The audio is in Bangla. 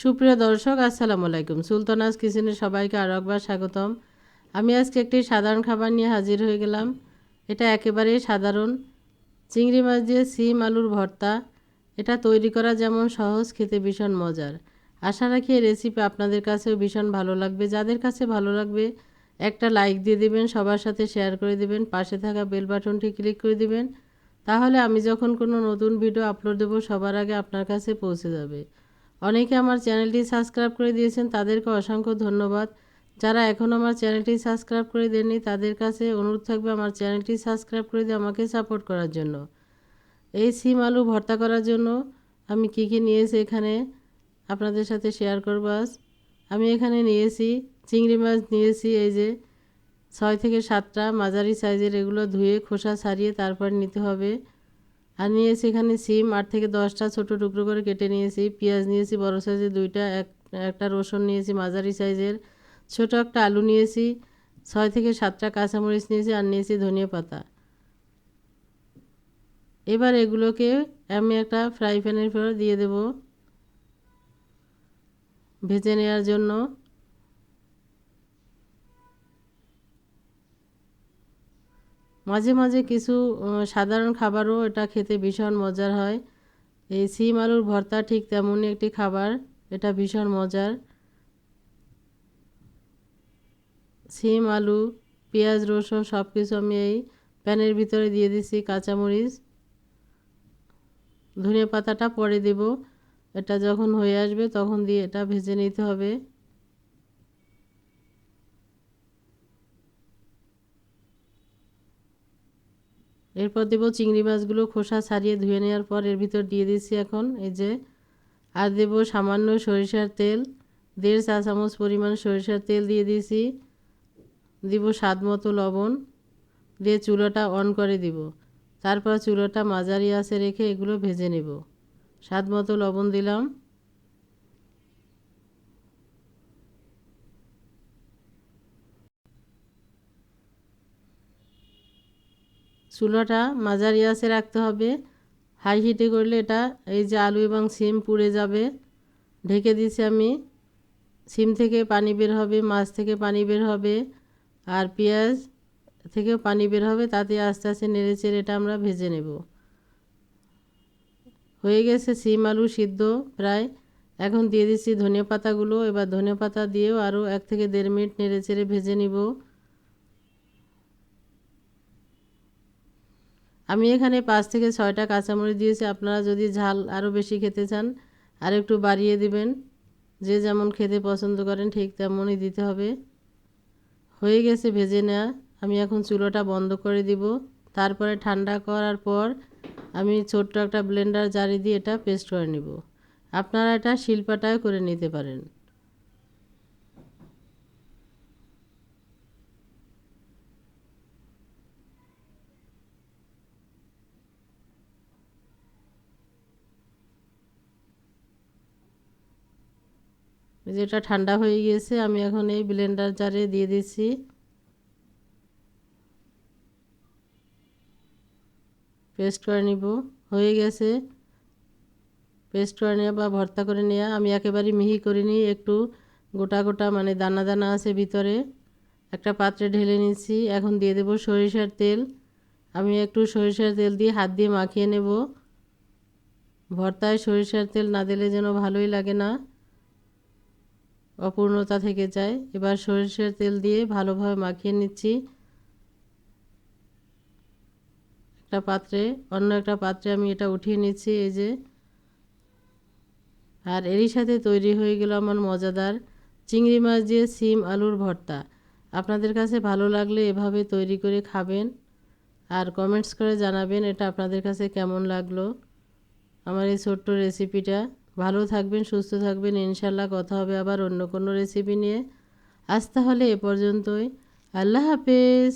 সুপ্রিয় দর্শক, আসসালামু আলাইকুম। সুলতানাস কিচেনে সবাইকে আরও একবার স্বাগতম। আমি আজকে একটি সাধারণ খাবার নিয়ে হাজির হয়ে গেলাম। এটা একেবারেই সাধারণ, চিংড়ি মাছ দিয়ে সিম আলুর ভর্তা। এটা তৈরি করা যেমন সহজ, খেতে ভীষণ মজার। আশা রাখি এই রেসিপি আপনাদের কাছেও ভীষণ ভালো লাগবে। যাদের কাছে ভালো লাগবে একটা লাইক দিয়ে দিবেন, সবার সাথে শেয়ার করে দিবেন, পাশে থাকা বেল বাটনটি ক্লিক করে দিবেন। তাহলে আমি যখন কোনো নতুন ভিডিও আপলোড দেবো সবার আগে আপনার কাছে পৌঁছে যাবে। অনেকে আমার চ্যানেলটি সাবস্ক্রাইব করে দিয়েছেন, তাদেরকে অসংখ্য ধন্যবাদ। যারা এখনও আমার চ্যানেলটি সাবস্ক্রাইব করে দেননি তাদের কাছে অনুরোধ থাকবে আমার চ্যানেলটি সাবস্ক্রাইব করে দিয়ে আমাকে সাপোর্ট করার জন্য। এই সিম আলু ভর্তা করার জন্য আমি কী কী নিয়েছি এখানে আপনাদের সাথে শেয়ার করব আজ। আমি এখানে নিয়েছি চিংড়ি মাছ নিয়েছি, এই যে 6 থেকে 7টা মাঝারি সাইজের। এগুলো ধুয়ে খোসা ছাড়িয়ে তারপর নিতে হবে। আর নিয়েছি এখানে সিম 8 থেকে 10টা ছোটো টুকরো করে কেটে নিয়েছি। পেঁয়াজ নিয়েছি বড় সাইজের 2টা, একটা রসুন নিয়েছি মাঝারি সাইজের। ছোটো একটা আলু নিয়েছি, 6 থেকে 7টা কাঁচামরিচ নিয়েছি, আর নিয়েছি ধনিয়া পাতা। এবার এগুলোকে আমি একটা ফ্রাই প্যানের উপর দিয়ে দেব ভেজে নেওয়ার জন্য। মাঝে মাঝে কিছু সাধারণ খাবারও এটা খেতে ভীষণ মজার হয়। এই সিম আলুর ভর্তা ঠিক তেমনই একটি খাবার, এটা ভীষণ মজার। সিম আলু পেঁয়াজ রসুন সব কিছু আমি এই প্যানের ভিতরে দিয়ে দিচ্ছি। কাঁচামরিচ ধনিয়া পাতাটা পরে দেব। এটা যখন হয়ে আসবে তখন দিয়ে এটা ভেজে নিতে হবে। এরপর দেব চিংড়ি মাছগুলো খোসা ছাড়িয়ে ধুয়ে নেওয়ার পর এর ভিতর দিয়ে দিচ্ছি এখন এই যে। আর দেব সামান্য সরিষার তেল, 1.5 চা চামচ পরিমাণ সরিষার তেল দিয়ে দিয়েছি। দিব স্বাদ মতো লবণ, দিয়ে চুলাটা অন করে দিব। তারপর চুলাটা মাঝারি আঁচে রেখে এগুলো ভেজে নেব। স্বাদ মতো লবণ দিলাম। চুলাটা মাঝারি আঁচে রাখতে হবে, হাই হিটে করলে এটা এই যে আলু এবং সিম পুড়ে যাবে। ঢেকে দিয়েছি আমি। সিম থেকে পানি বের হবে, মাছ থেকে পানি বের হবে, আর পেঁয়াজ থেকেও পানি বের হবে। তাতে আস্তে আস্তে নেড়ে চেড়ে এটা আমরা ভেজে নেব। হয়ে গেছে সিম আলু সিদ্ধ প্রায়। এখন দিয়ে দিচ্ছি ধনিয়া পাতাগুলো। এবার ধনিয়া পাতা দিয়েও আরও 1 থেকে 1.5 মিনিট নেড়ে চেড়ে ভেজে নিব। আমি এখানে 5 থেকে 6টা কাঁচামরিচ দিয়েছি। আপনারা যদি ঝাল আরও বেশি খেতে চান আর একটু বাড়িয়ে দিবেন। যে যেমন খেতে পছন্দ করেন ঠিক তেমনই দিতে হবে। হয়ে গেছে ভেজে নেওয়া। আমি এখন চুলোটা বন্ধ করে দিব। তারপরে ঠান্ডা করার পর আমি ছোট্ট একটা ব্লেন্ডার জারি দিয়ে এটা পেস্ট করে নিব। আপনারা এটা শিলপাটায় করে নিতে পারেন। যেটা ঠান্ডা হয়ে গিয়েছে আমি এখন এই ব্লেন্ডার জারে দিয়ে দিচ্ছি। পেস্ট করে নিব। হয়ে গেছে পেস্ট করে নেওয়া বা ভর্তা করে নেওয়া। আমি একেবারে মিহি করিনি, একটু গোটা গোটা মানে দানা দানা আছে ভিতরে। একটা পাত্রে ঢেলে নিচ্ছি। এখন দিয়ে দেব সরিষার তেল। আমি একটু সরিষার তেল দিয়ে হাত দিয়ে মাখিয়ে নেব। ভর্তায় সরিষার তেল না দিলে যেন ভালোই লাগে না, অপূর্ণতা থেকে যায়। এবার সরিষার তেল দিয়ে ভালোভাবে মাখিয়ে নিচ্ছি একটা পাত্রে। অন্য একটা পাত্রে আমি এটা উঠিয়ে নিচ্ছি এই যে। আর এরই সাথে তৈরি হয়ে গেল আমার মজাদার চিংড়ি মাছ দিয়ে সিম আলুর ভর্তা। আপনাদের কাছে ভালো লাগলে এভাবে তৈরি করে খাবেন আর কমেন্টস করে জানাবেন এটা আপনাদের কাছে কেমন লাগলো আমার এই ছোট্ট রেসিপিটা। ভালো থাকবেন, সুস্থ থাকবেন, ইনশাল্লাহ কথা হবে আবার অন্য কোনো রেসিপি নিয়ে। আজ তাহলে এ পর্যন্তই। আল্লাহ হাফেজ।